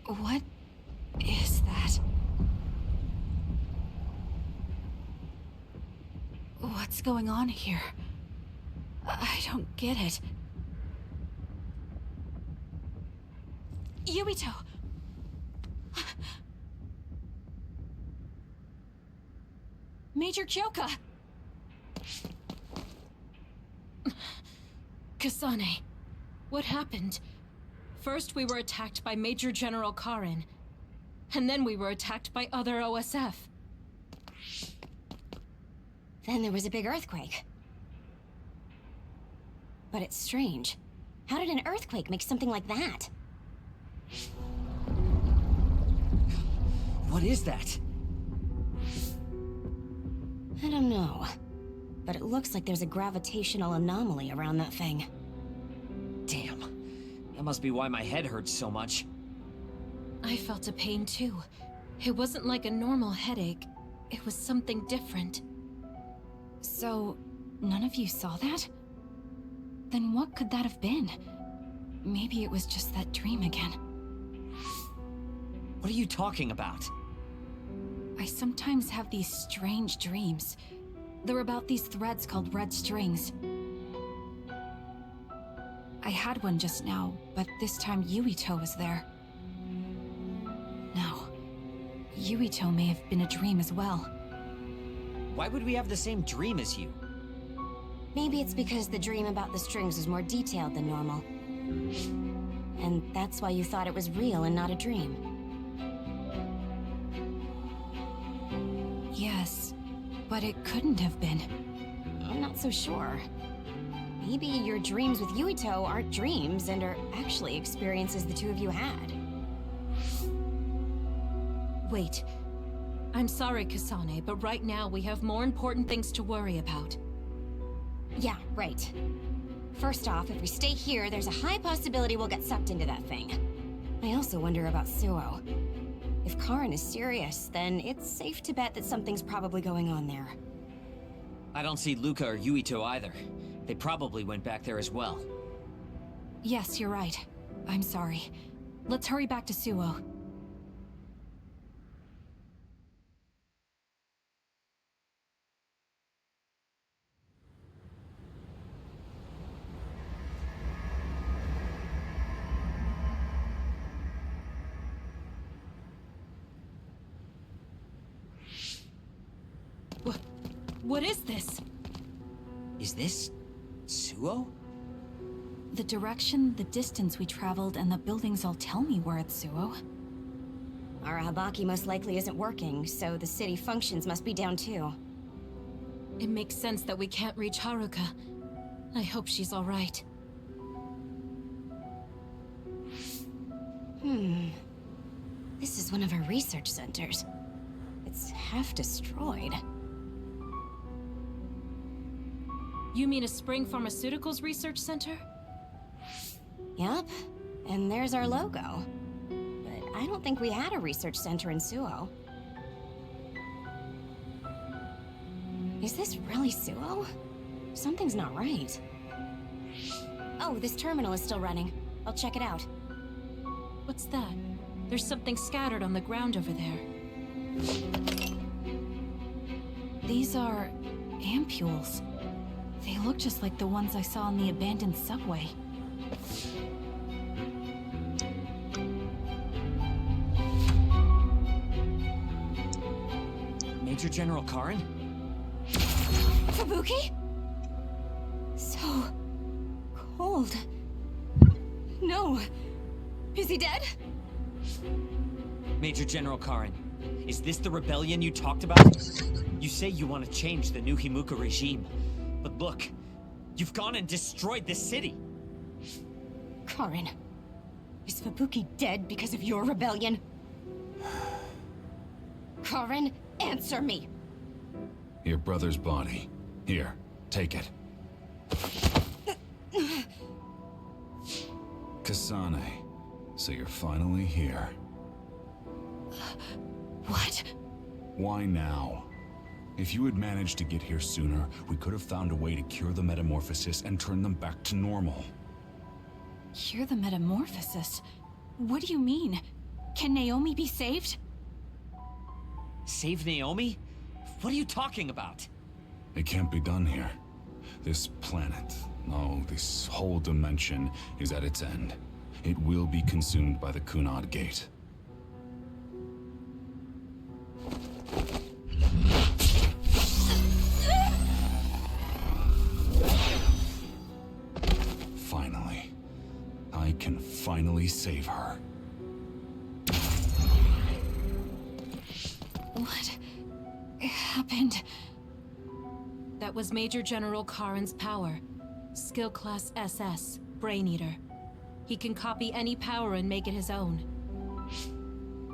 What is that? What's going on here? I don't get it. Yuito! Major Kyoka! Kasane, what happened? First we were attacked by Major General Karin, and then we were attacked by other OSF. Then there was a big earthquake. But it's strange. How did an earthquake make something like that? What is that? I don't know. But it looks like there's a gravitational anomaly around that thing. Damn. That must be why my head hurts so much. I felt a pain too. It wasn't like a normal headache. It was something different. So, none of you saw that? Then what could that have been? Maybe it was just that dream again. What are you talking about? I sometimes have these strange dreams. They're about these threads called red strings. I had one just now, but this time Yuito was there. No. Yuito may have been a dream as well. Why would we have the same dream as you? Maybe it's because the dream about the strings was more detailed than normal. And that's why you thought it was real and not a dream. Yes, but it couldn't have been. I'm not so sure. Maybe your dreams with Yuito aren't dreams and are actually experiences the two of you had. Wait. I'm sorry, Kasane, but right now we have more important things to worry about. Yeah, right. First off, if we stay here, there's a high possibility we'll get sucked into that thing. I also wonder about Suo. If Karin is serious, then it's safe to bet that something's probably going on there. I don't see Luca or Yuito either. They probably went back there as well. Yes, you're right. I'm sorry. Let's hurry back to Suo. What is this? Is this... Suo? The direction, the distance we traveled, and the buildings all tell me we're at Suo. Arahabaki most likely isn't working, so the city functions must be down too. It makes sense that we can't reach Haruka. I hope she's all right. This is one of our research centers. It's half destroyed. You mean a Spring Pharmaceuticals Research Center? Yup, and there's our logo. But I don't think we had a research center in Suo. Is this really Suo? Something's not right. Oh, this terminal is still running. I'll check it out. What's that? There's something scattered on the ground over there. These are... ampules. They look just like the ones I saw in the abandoned subway. Major General Karin? Fubuki? So... cold. No. Is he dead? Major General Karin, is this the rebellion you talked about? You say you want to change the new Himuka regime. But look, you've gone and destroyed this city! Karin, is Fubuki dead because of your rebellion? Karin, answer me! Your brother's body. Here, take it. Kasane, so you're finally here. What? Why now? If you had managed to get here sooner, we could have found a way to cure the metamorphosis and turn them back to normal. Cure the metamorphosis? What do you mean? Can Naomi be saved? Save Naomi? What are you talking about? It can't be done here. This planet, no, this whole dimension is at its end. It will be consumed by the Kunad Gate. Finally. I can finally save her. What happened? That was Major General Karin's power. Skill class SS, Brain Eater. He can copy any power and make it his own.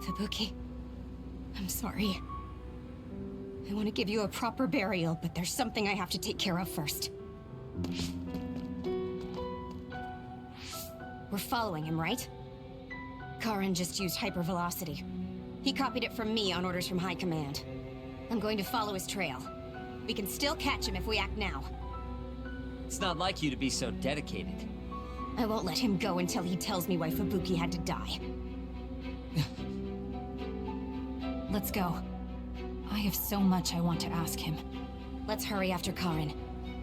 Fubuki, I'm sorry. I want to give you a proper burial, but there's something I have to take care of first. We're following him, right? Karin just used hypervelocity. He copied it from me on orders from High Command. I'm going to follow his trail. We can still catch him if we act now. It's not like you to be so dedicated. I won't let him go until he tells me why Fubuki had to die. Let's go. I have so much I want to ask him. Let's hurry after Karin.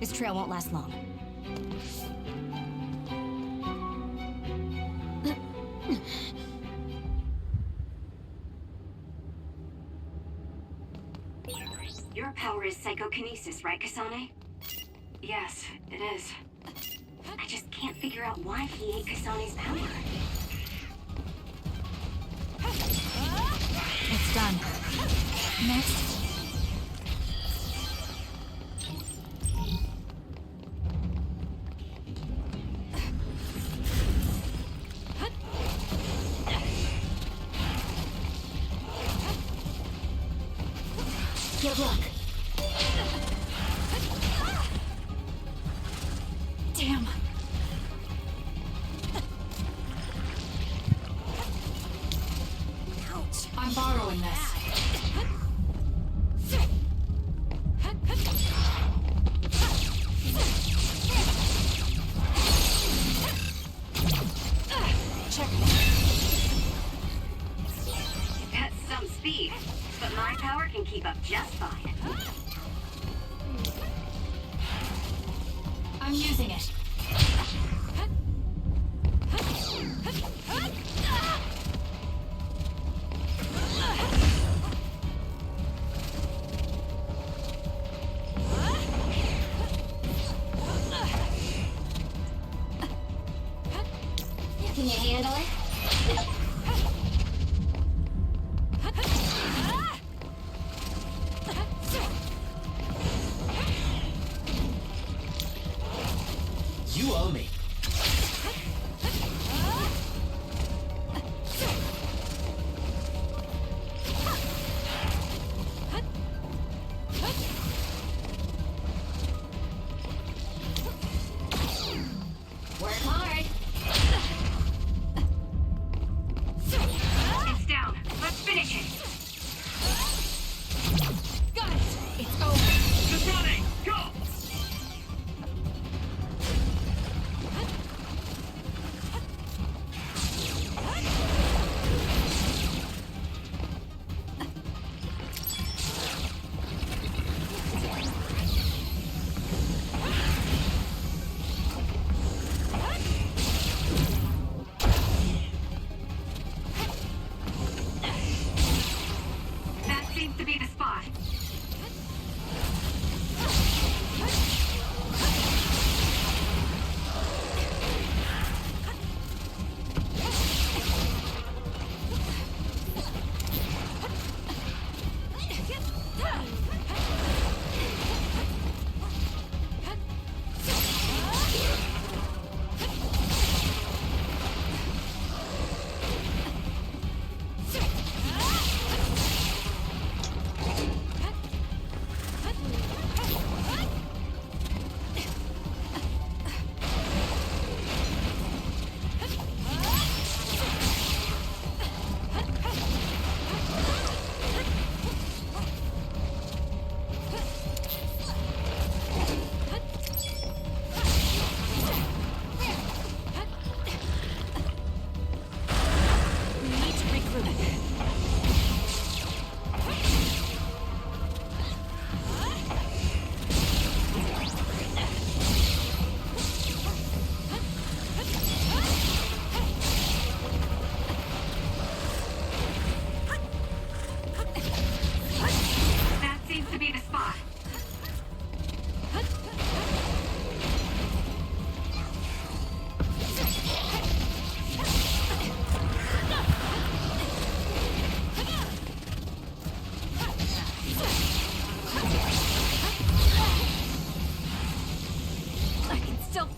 His trail won't last long. Your power is psychokinesis, right, Kasane? Yes, it is. I just can't figure out why he ate Kasane's power. It's done. Next. Good luck. Damn. Ouch. I'm borrowing this. Check. That's some speed, but my power can keep up just fine. I'm using it. Can you handle it? You owe me. Work hard. It's down. Let's finish it. Got it. It's over. Kasane, go!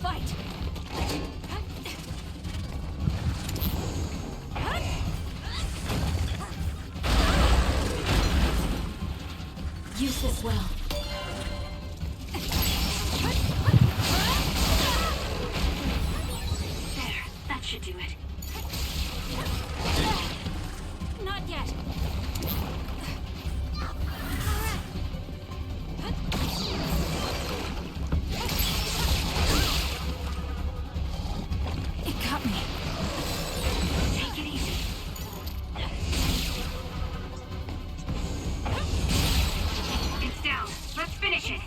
fight! Use this well. There, that should do it. Not yet. It got me. Take it easy. It's down. Let's finish it.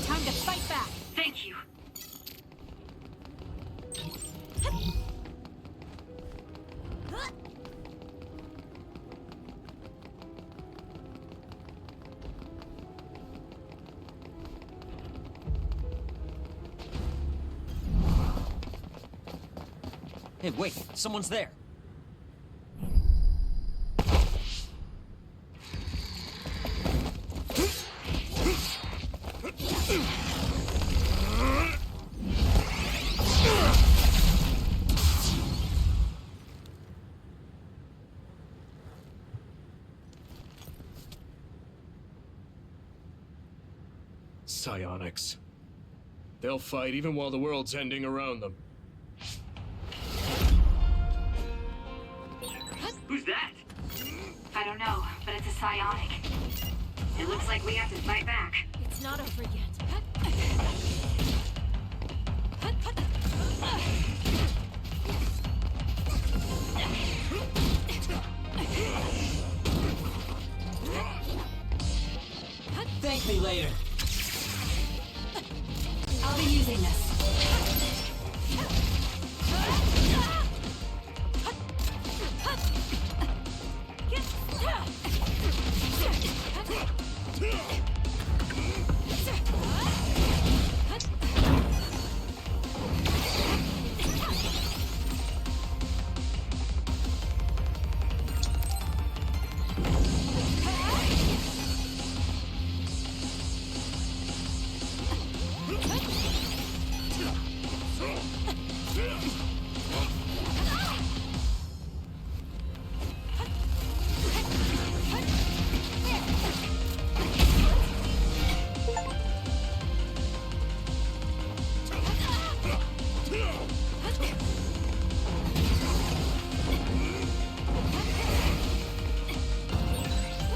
Time to fight back. Thank you. Hey, wait, someone's there. Psionics. They'll fight even while the world's ending around them. Who's that? I don't know, but it's a psionic. It looks like we have to fight back. It's not over yet. Thank me later. I'll be using this.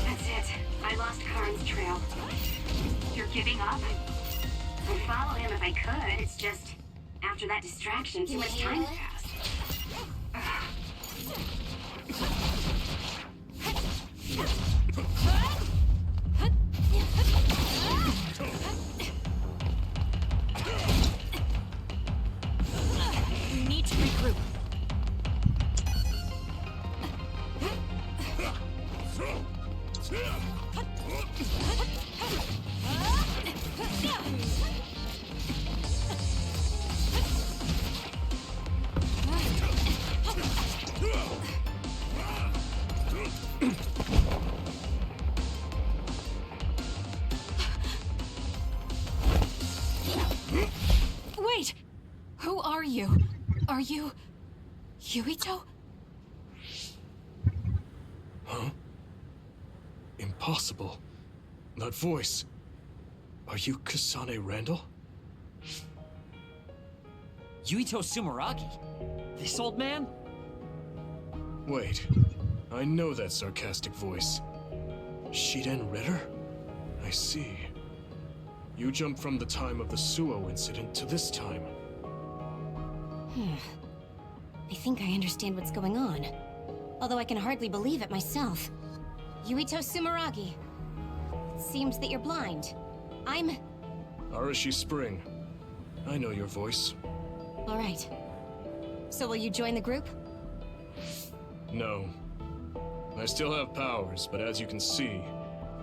That's it. I lost Karn's trail. You're giving up? I'd follow him if I could. It's just, after that distraction, too much time passed. We need to regroup. Wait! Who are you? Are you... Yuito? Huh? Impossible. That voice. Are you Kasane Randall? Yuito Sumeragi? This old man? Wait. I know that sarcastic voice. Shiden Ritter? I see. You jumped from the time of the Suo incident to this time. I think I understand what's going on. Although I can hardly believe it myself. Yuito Sumeragi. It seems that you're blind. I'm... Arashi Spring. I know your voice. All right. So will you join the group? No. I still have powers, but as you can see,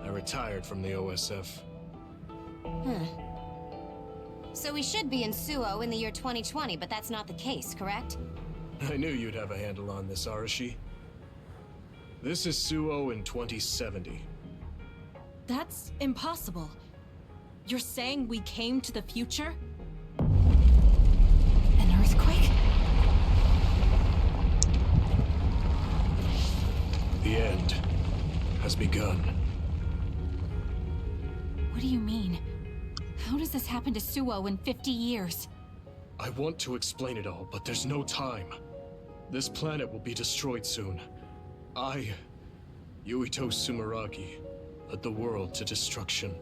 I retired from the OSF. Huh. So we should be in Suo in the year 2020, but that's not the case, correct? I knew you'd have a handle on this, Arashi. This is Suo in 2070. That's impossible. You're saying we came to the future? An earthquake? The end has begun. What do you mean? How does this happen to Suo in 50 years? I want to explain it all, but there's no time. This planet will be destroyed soon. I, Yuito Sumeragi, led the world to destruction.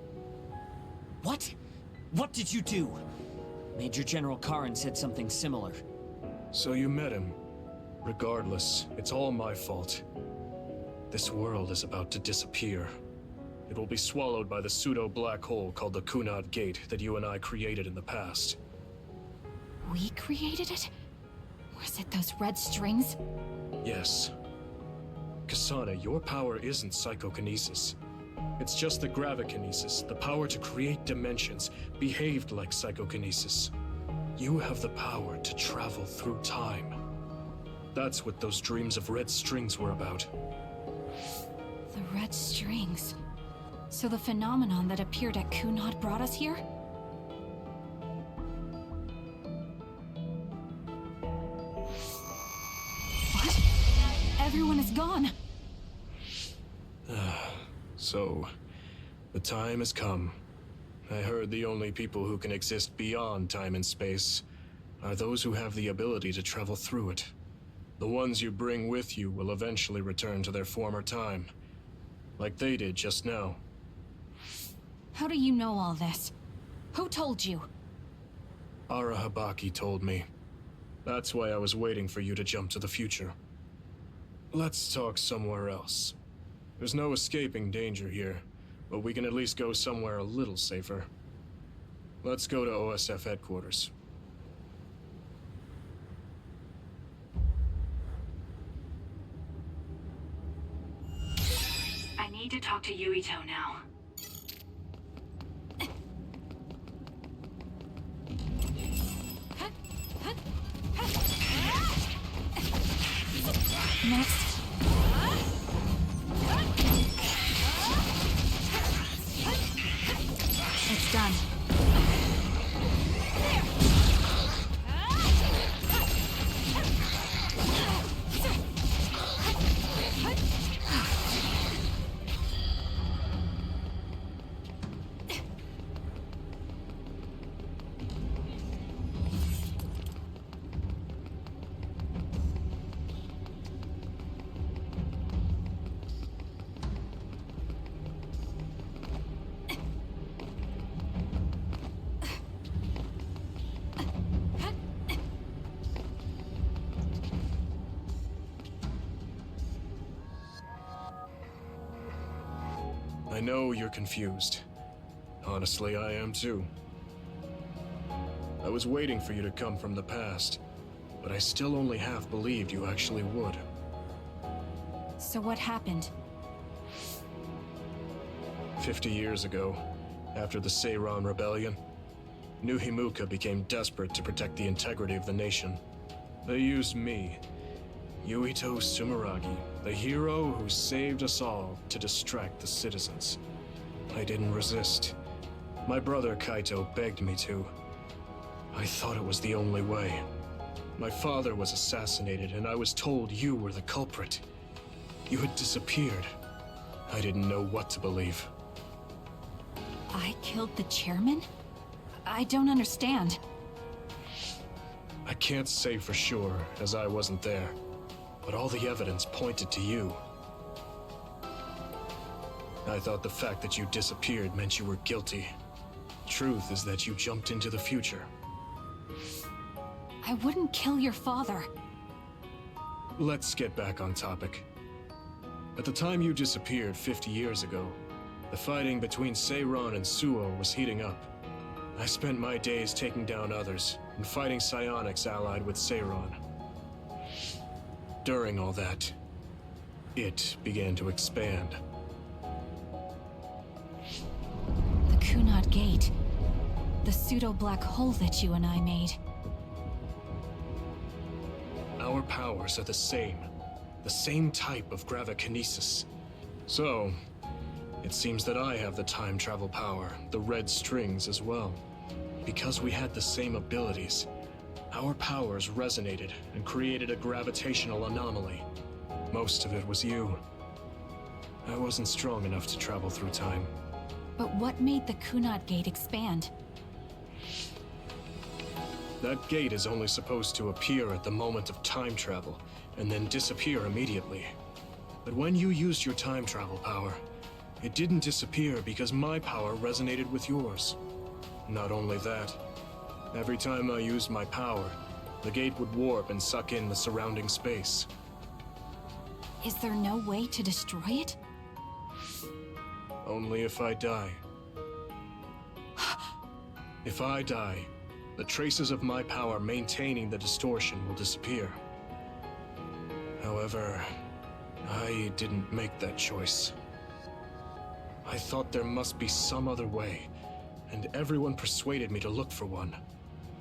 What? What did you do? Major General Karin said something similar. So you met him. Regardless, it's all my fault. This world is about to disappear. It will be swallowed by the pseudo-black hole called the Kunad Gate that you and I created in the past. We created it? Was it those red strings? Yes. Kasane, your power isn't psychokinesis. It's just the gravikinesis, the power to create dimensions, behaved like psychokinesis. You have the power to travel through time. That's what those dreams of red strings were about. The red strings. So the phenomenon that appeared at Kunad brought us here? What? Everyone is gone. So, the time has come. I heard the only people who can exist beyond time and space are those who have the ability to travel through it. The ones you bring with you will eventually return to their former time, like they did just now. How do you know all this? Who told you? Ara Habaki told me. That's why I was waiting for you to jump to the future. Let's talk somewhere else. There's no escaping danger here, but we can at least go somewhere a little safer. Let's go to OSF headquarters. I need to talk to Yuito now. Next. It's done. I know you're confused. Honestly, I am too. I was waiting for you to come from the past, but I still only half believed you actually would. So what happened? 50 years ago, after the Seiran Rebellion, New Himuka became desperate to protect the integrity of the nation. They used me, Yuito Sumeragi, the hero who saved us all, to distract the citizens. I didn't resist. My brother Kaito begged me to. I thought it was the only way. My father was assassinated, and I was told you were the culprit. You had disappeared. I didn't know what to believe. I killed the chairman? I don't understand. I can't say for sure, as I wasn't there, but all the evidence pointed to you. I thought the fact that you disappeared meant you were guilty. Truth is that you jumped into the future. I wouldn't kill your father. Let's get back on topic. At the time you disappeared 50 years ago, the fighting between Seiran and Suo was heating up. I spent my days taking down others and fighting psionics allied with Seiran. During all that, it began to expand. The Kunad Gate. The pseudo-black hole that you and I made. Our powers are the same type of gravikinesis. So, it seems that I have the time travel power, the red strings as well. Because we had the same abilities, our powers resonated and created a gravitational anomaly. Most of it was you. I wasn't strong enough to travel through time. But what made the Kunad Gate expand? That gate is only supposed to appear at the moment of time travel, and then disappear immediately. But when you used your time travel power, it didn't disappear because my power resonated with yours. Not only that, every time I used my power, the gate would warp and suck in the surrounding space. Is there no way to destroy it? Only if I die. If I die, the traces of my power maintaining the distortion will disappear. However, I didn't make that choice. I thought there must be some other way, and everyone persuaded me to look for one.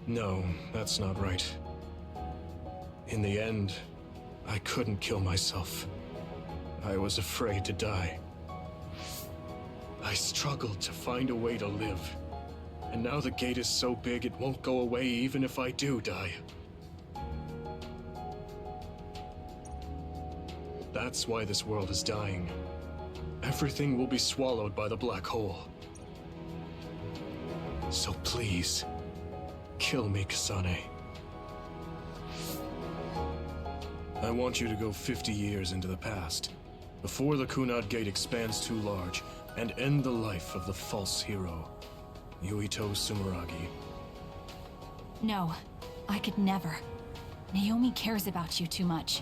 No, that's not right. In the end, I couldn't kill myself. I was afraid to die. I struggled to find a way to live. And now the gate is so big it won't go away even if I do die. That's why this world is dying. Everything will be swallowed by the black hole. So please, kill me, Kasane. I want you to go 50 years into the past, before the Kunad Gate expands too large, and end the life of the false hero, Yuito Sumeragi. No, I could never. Naomi cares about you too much.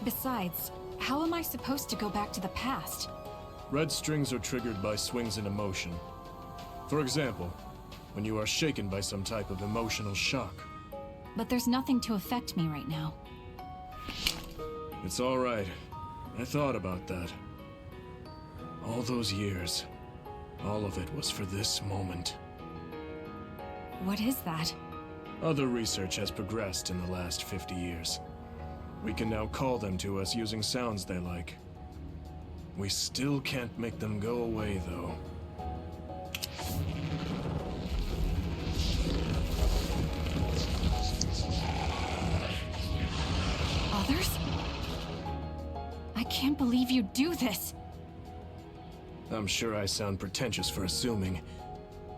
Besides, how am I supposed to go back to the past? Red strings are triggered by swings in emotion. For example, when you are shaken by some type of emotional shock. But there's nothing to affect me right now. It's all right. I thought about that. All those years, all of it was for this moment. What is that? Other research has progressed in the last 50 years. We can now call them to us using sounds they like. We still can't make them go away, though. Others? I can't believe you do this! I'm sure I sound pretentious for assuming,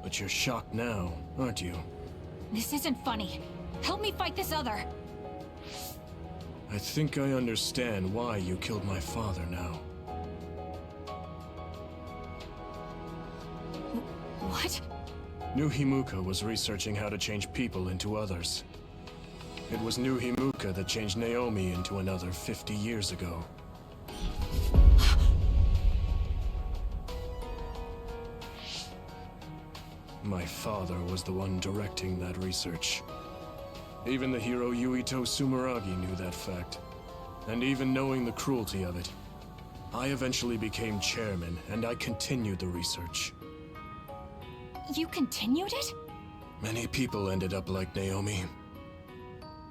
but you're shocked now, aren't you? This isn't funny. Help me fight this other! I think I understand why you killed my father now. What? New Himuka was researching how to change people into others. It was New Himuka that changed Naomi into another 50 years ago. My father was the one directing that research. Even the hero Yuito Sumeragi knew that fact. And even knowing the cruelty of it, I eventually became chairman and I continued the research. You continued it? Many people ended up like Naomi.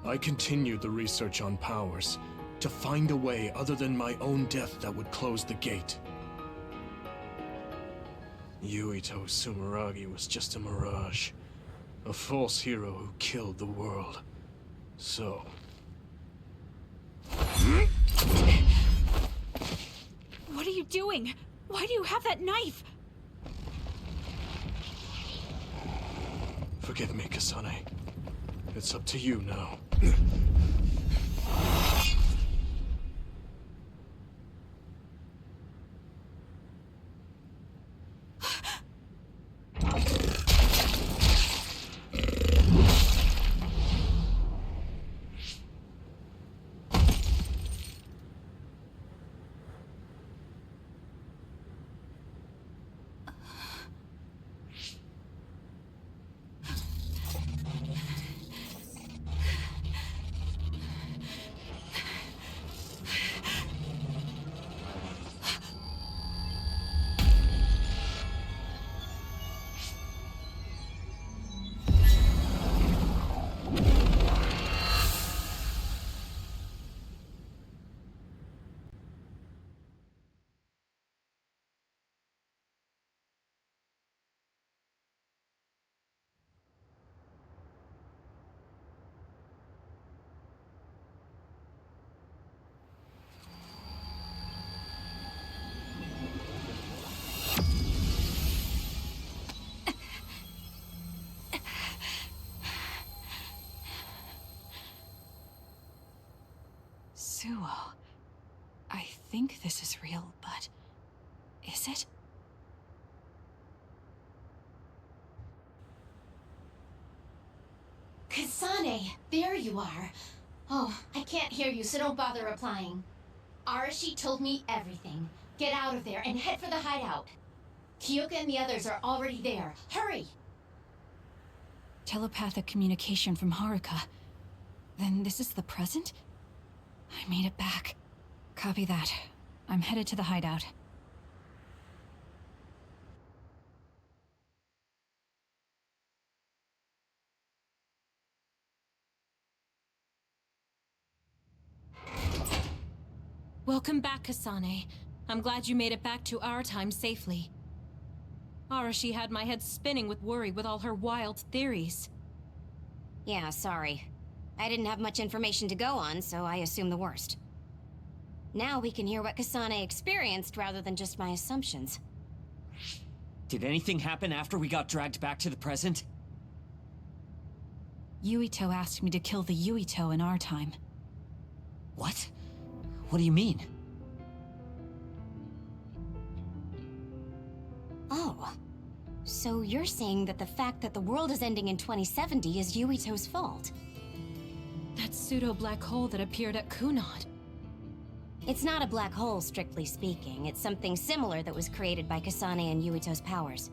I continued the research on powers, to find a way other than my own death that would close the gate. Yuito Sumeragi was just a mirage. A false hero who killed the world. So... What are you doing? Why do you have that knife? Forgive me, Kasane. It's up to you now. Suo. I think this is real, but is it? Kasane, there you are. Oh, I can't hear you, so don't bother replying. Arashi told me everything. Get out of there and head for the hideout. Kyoka and the others are already there. Hurry! Telepathic communication from Haruka. Then this is the present? I made it back. Copy that. I'm headed to the hideout. Welcome back, Kasane. I'm glad you made it back to our time safely. Arashi had my head spinning with worry with all her wild theories. Yeah, sorry. I didn't have much information to go on, so I assumed the worst. Now we can hear what Kasane experienced rather than just my assumptions. Did anything happen after we got dragged back to the present? Yuito asked me to kill the Yuito in our time. What? What do you mean? Oh. So you're saying that the fact that the world is ending in 2070 is Yuito's fault? That pseudo-black hole that appeared at Kunad. It's not a black hole, strictly speaking. It's something similar that was created by Kasane and Yuito's powers.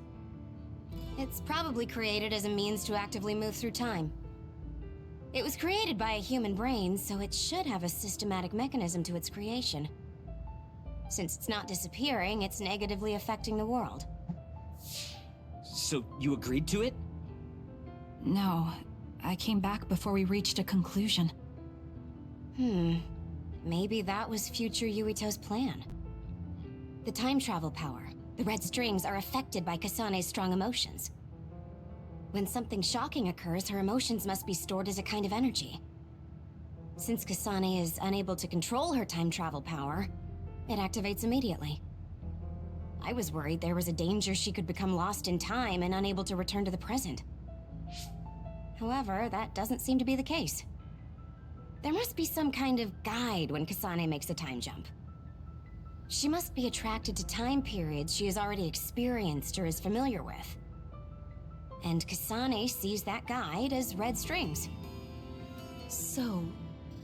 It's probably created as a means to actively move through time. It was created by a human brain, so it should have a systematic mechanism to its creation. Since it's not disappearing, it's negatively affecting the world. So you agreed to it? No, I came back before we reached a conclusion. Maybe that was future Yuito's plan. The time travel power, the red strings, are affected by Kasane's strong emotions. When something shocking occurs, her emotions must be stored as a kind of energy. Since Kasane is unable to control her time travel power, it activates immediately. I was worried there was a danger she could become lost in time and unable to return to the present. However, that doesn't seem to be the case. There must be some kind of guide when Kasane makes a time jump. She must be attracted to time periods she has already experienced or is familiar with. And Kasane sees that guide as red strings. So,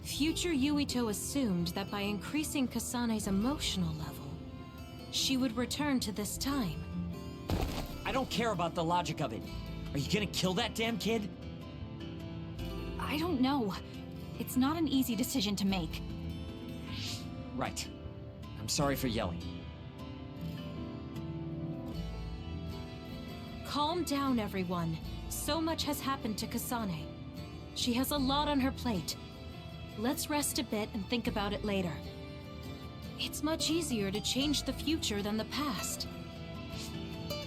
future Yuito assumed that by increasing Kasane's emotional level, she would return to this time. I don't care about the logic of it. Are you gonna kill that damn kid? I don't know. It's not an easy decision to make. Right. I'm sorry for yelling. Calm down, everyone. So much has happened to Kasane. She has a lot on her plate. Let's rest a bit and think about it later. It's much easier to change the future than the past.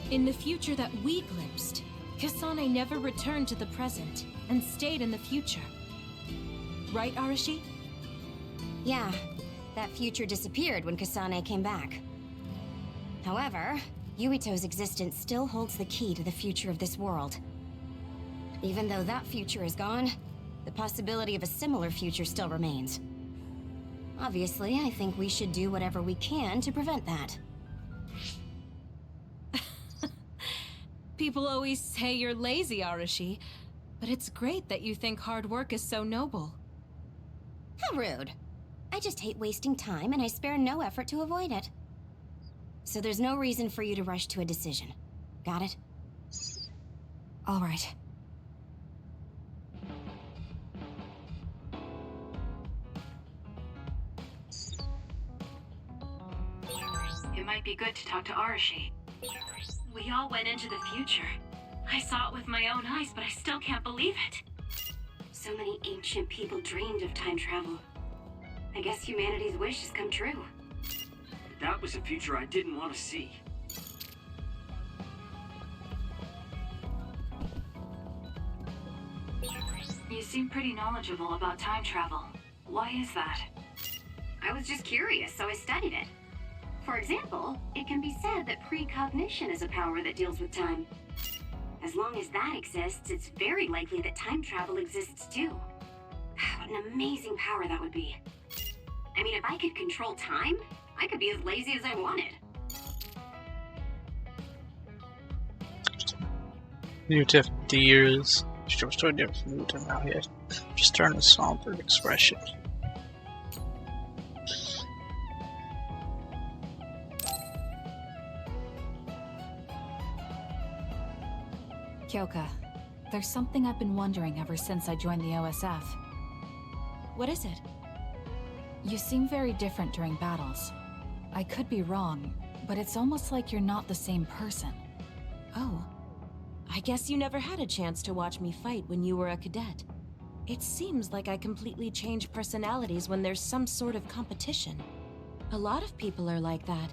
In the future that we glimpsed, Kasane never returned to the present and stayed in the future. Right, Arashi? Yeah, that future disappeared when Kasane came back. However, Yuito's existence still holds the key to the future of this world. Even though that future is gone, the possibility of a similar future still remains. Obviously, I think we should do whatever we can to prevent that. People always say you're lazy, Arashi, but it's great that you think hard work is so noble. How rude. I just hate wasting time and I spare no effort to avoid it. So there's no reason for you to rush to a decision. Got it? All right. It might be good to talk to Arashi. We all went into the future. I saw it with my own eyes, but I still can't believe it. So many ancient people dreamed of time travel. I guess humanity's wish has come true. That was a future I didn't want to see. You seem pretty knowledgeable about time travel. Why is that? I was just curious, so I studied it. For example, it can be said that precognition is a power that deals with time. As long as that exists, it's very likely that time travel exists too. What an amazing power that would be. I mean, if I could control time, I could be as lazy as I wanted. Mutant years. She was totally different from Mutant now yet. Just turn a somber expression. Kyoka, there's something I've been wondering ever since I joined the OSF. What is it? You seem very different during battles. I could be wrong, but it's almost like you're not the same person. Oh. I guess you never had a chance to watch me fight when you were a cadet. It seems like I completely change personalities when there's some sort of competition. A lot of people are like that.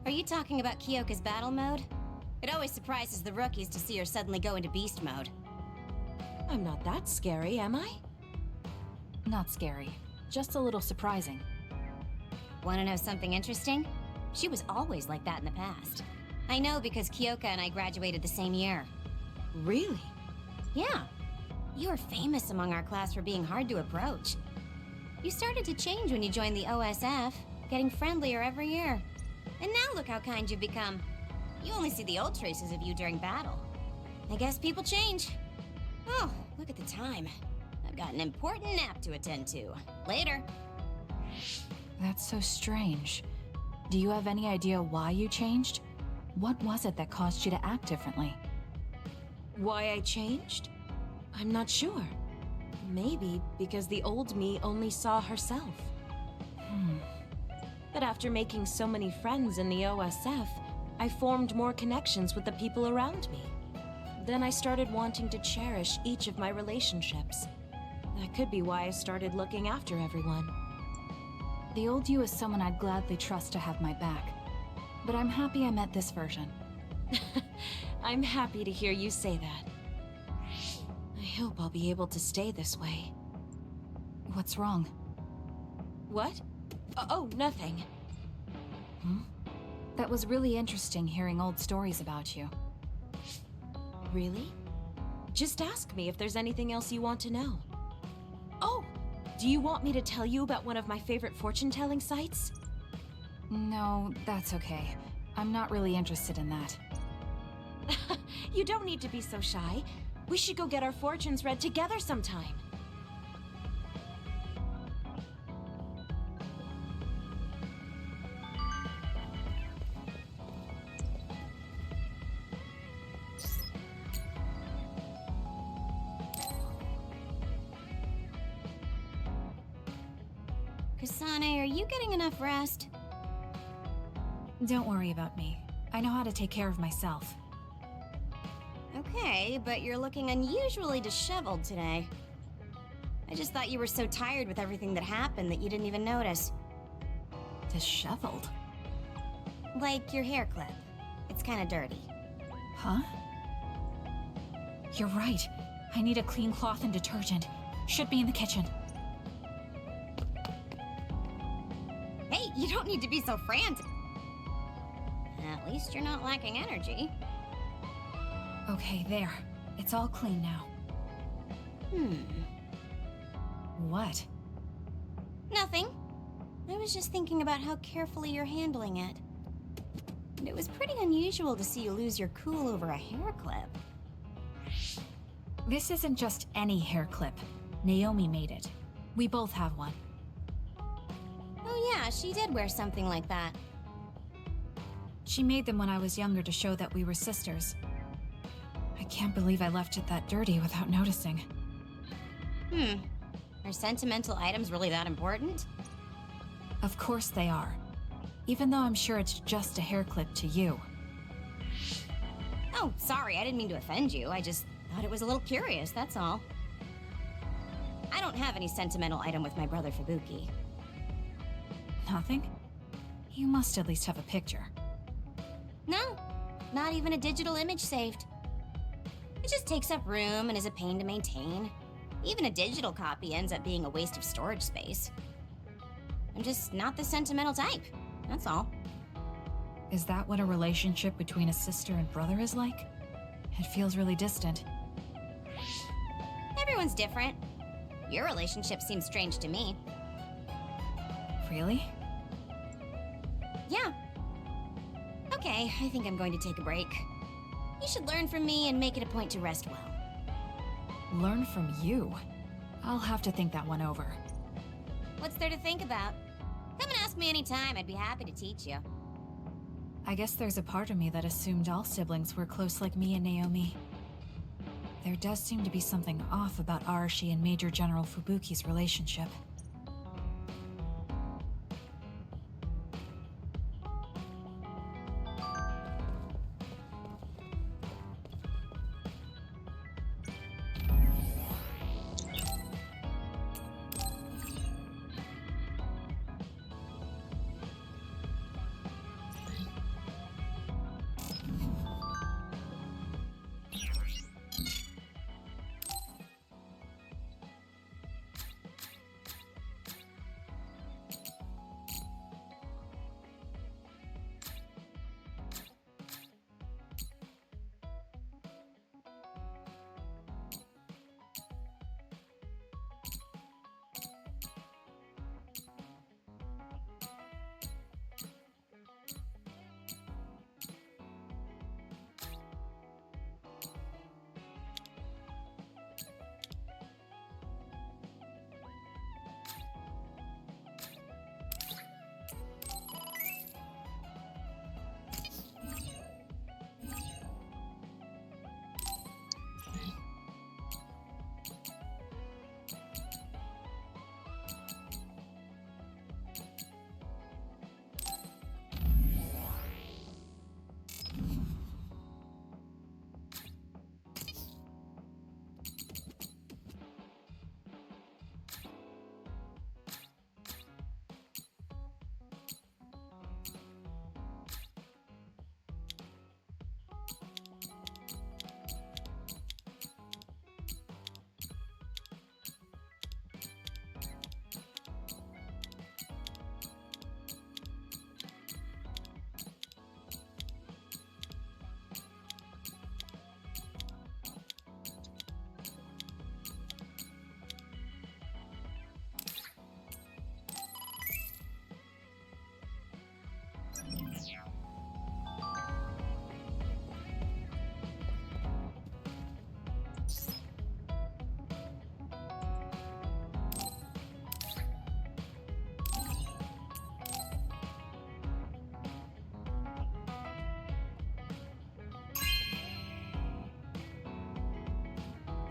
Are you talking about Kyoka's battle mode? It always surprises the rookies to see her suddenly go into beast mode. I'm not that scary, am I? Not scary, just a little surprising. Want to know something interesting? She was always like that in the past. I know because Kyoka and I graduated the same year. Really? Yeah. You were famous among our class for being hard to approach. You started to change when you joined the OSF, getting friendlier every year. And now look how kind you've become. You only see the old traces of you during battle. I guess people change. Oh, look at the time. I've got an important nap to attend to. Later. That's so strange. Do you have any idea why you changed? What was it that caused you to act differently? Why I changed? I'm not sure. Maybe because the old me only saw herself. But after making so many friends in the OSF, I formed more connections with the people around me. Then I started wanting to cherish each of my relationships. That could be why I started looking after everyone. The old you is someone I'd gladly trust to have my back. But I'm happy I met this version. I'm happy to hear you say that. I hope I'll be able to stay this way. What's wrong? What? Oh, nothing. That was really interesting hearing old stories about you. Really? Just ask me if there's anything else you want to know. Oh, do you want me to tell you about one of my favorite fortune-telling sites? No, that's okay. I'm not really interested in that. You don't need to be so shy. We should go get our fortunes read together sometime. Kasane, are you getting enough rest? Don't worry about me. I know how to take care of myself. Okay, but you're looking unusually disheveled today. I just thought you were so tired with everything that happened that you didn't even notice. Disheveled? Like your hair clip. It's kinda dirty. Huh? You're right. I need a clean cloth and detergent. Should be in the kitchen. Hey, you don't need to be so frantic. At least you're not lacking energy. Okay, there. It's all clean now. What? Nothing. I was just thinking about how carefully you're handling it. And it was pretty unusual to see you lose your cool over a hair clip. This isn't just any hair clip. Naomi made it. We both have one. Oh yeah, she did wear something like that. She made them when I was younger to show that we were sisters. I can't believe I left it that dirty without noticing. Are sentimental items really that important? Of course they are. Even though I'm sure it's just a hair clip to you. Oh, sorry, I didn't mean to offend you. I just thought it was a little curious, that's all. I don't have any sentimental item with my brother Fubuki. Nothing? You must at least have a picture. No, not even a digital image saved. It just takes up room and is a pain to maintain. Even a digital copy ends up being a waste of storage space. I'm just not the sentimental type, that's all. Is that what a relationship between a sister and brother is like? It feels really distant. Everyone's different. Your relationship seems strange to me. Really? Yeah. Okay, I think I'm going to take a break. You should learn from me and make it a point to rest well. Learn from you? I'll have to think that one over. What's there to think about? Come and ask me anytime, I'd be happy to teach you. I guess there's a part of me that assumed all siblings were close like me and Naomi. There does seem to be something off about Arashi and Major General Fubuki's relationship.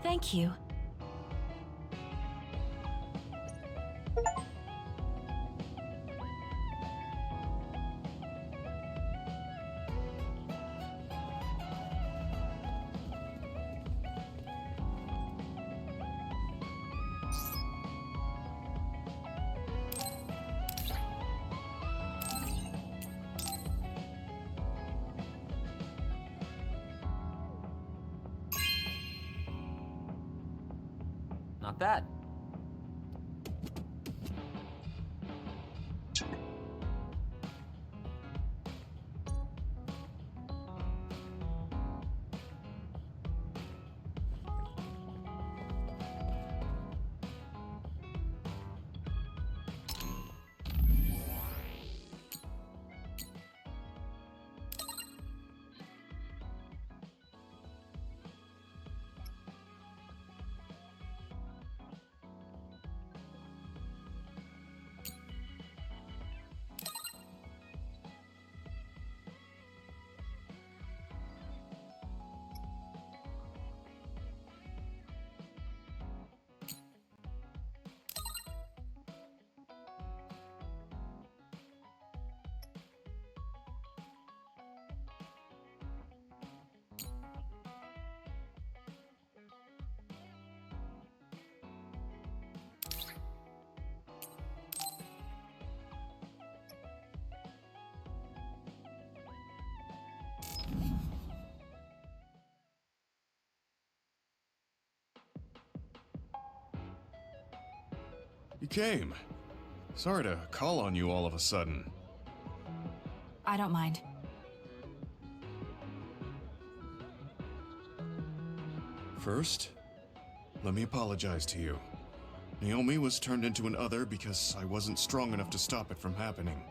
Thank you. Not bad. You came. Sorry to call on you all of a sudden. I don't mind. First, let me apologize to you. Naomi was turned into an other because I wasn't strong enough to stop it from happening.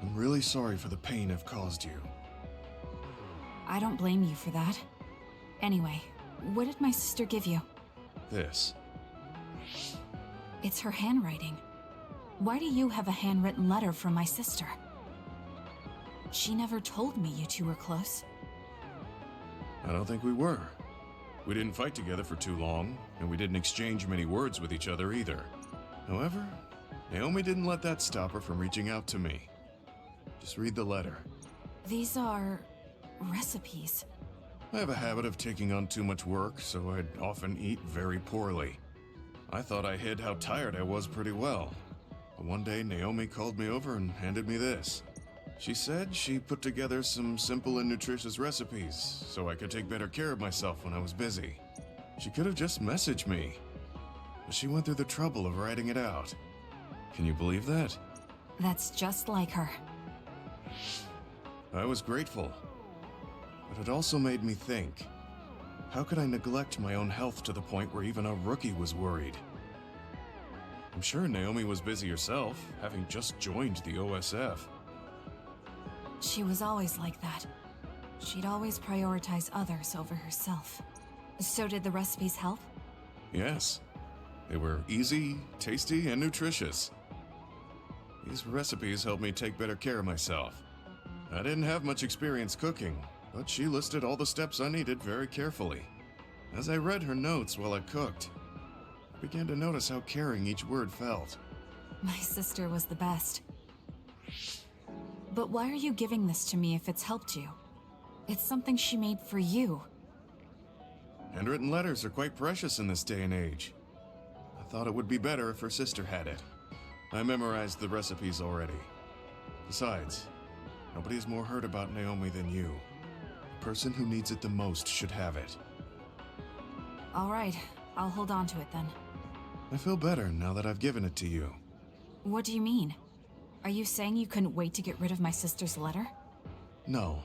I'm really sorry for the pain I've caused you. I don't blame you for that. Anyway, what did my sister give you? This. It's her handwriting. Why do you have a handwritten letter from my sister? She never told me you two were close. I don't think we were. We didn't fight together for too long, and we didn't exchange many words with each other either. However, Naomi didn't let that stop her from reaching out to me. Just read the letter. These are recipes. I have a habit of taking on too much work, so I'd often eat very poorly. I thought I hid how tired I was pretty well. But one day, Naomi called me over and handed me this. She said she put together some simple and nutritious recipes so I could take better care of myself when I was busy. She could have just messaged me, but she went through the trouble of writing it out. Can you believe that? That's just like her. I was grateful, but it also made me think. How could I neglect my own health to the point where even a rookie was worried? I'm sure Naomi was busy herself, having just joined the OSF. She was always like that. She'd always prioritize others over herself. So did the recipes help? Yes. They were easy, tasty, and nutritious. These recipes helped me take better care of myself. I didn't have much experience cooking, but she listed all the steps I needed very carefully. As I read her notes while I cooked, I began to notice how caring each word felt. My sister was the best. But why are you giving this to me if it's helped you? It's something she made for you. Handwritten letters are quite precious in this day and age. I thought it would be better if her sister had it. I memorized the recipes already. Besides, nobody has more heard about Naomi than you. The person who needs it the most should have it. All right, I'll hold on to it then. I feel better now that I've given it to you. What do you mean? Are you saying you couldn't wait to get rid of my sister's letter? No,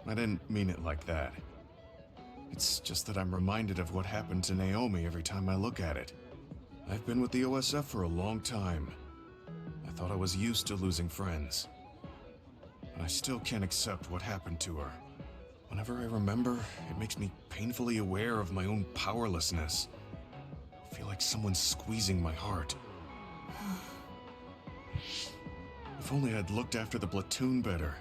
I didn't mean it like that. It's just that I'm reminded of what happened to Naomi every time I look at it. I've been with the OSF for a long time. I thought I was used to losing friends. And I still can't accept what happened to her. Whenever I remember, it makes me painfully aware of my own powerlessness. I feel like someone's squeezing my heart. If only I'd looked after the platoon better.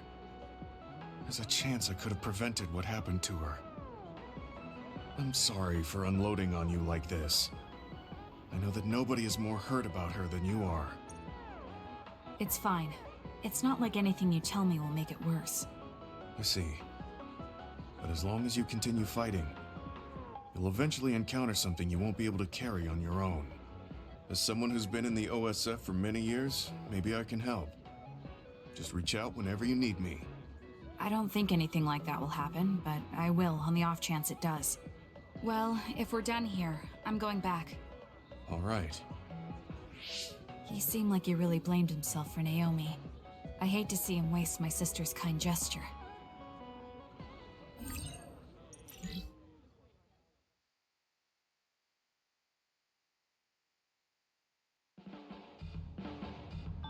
There's a chance I could have prevented what happened to her. I'm sorry for unloading on you like this. I know that nobody is more hurt about her than you are. It's fine. It's not like anything you tell me will make it worse. I see. But as long as you continue fighting, you'll eventually encounter something you won't be able to carry on your own. As someone who's been in the OSF for many years, maybe I can help. Just reach out whenever you need me. I don't think anything like that will happen, but I will on the off chance it does. Well, if we're done here, I'm going back. All right. He seemed like he really blamed himself for Naomi. I hate to see him waste my sister's kind gesture.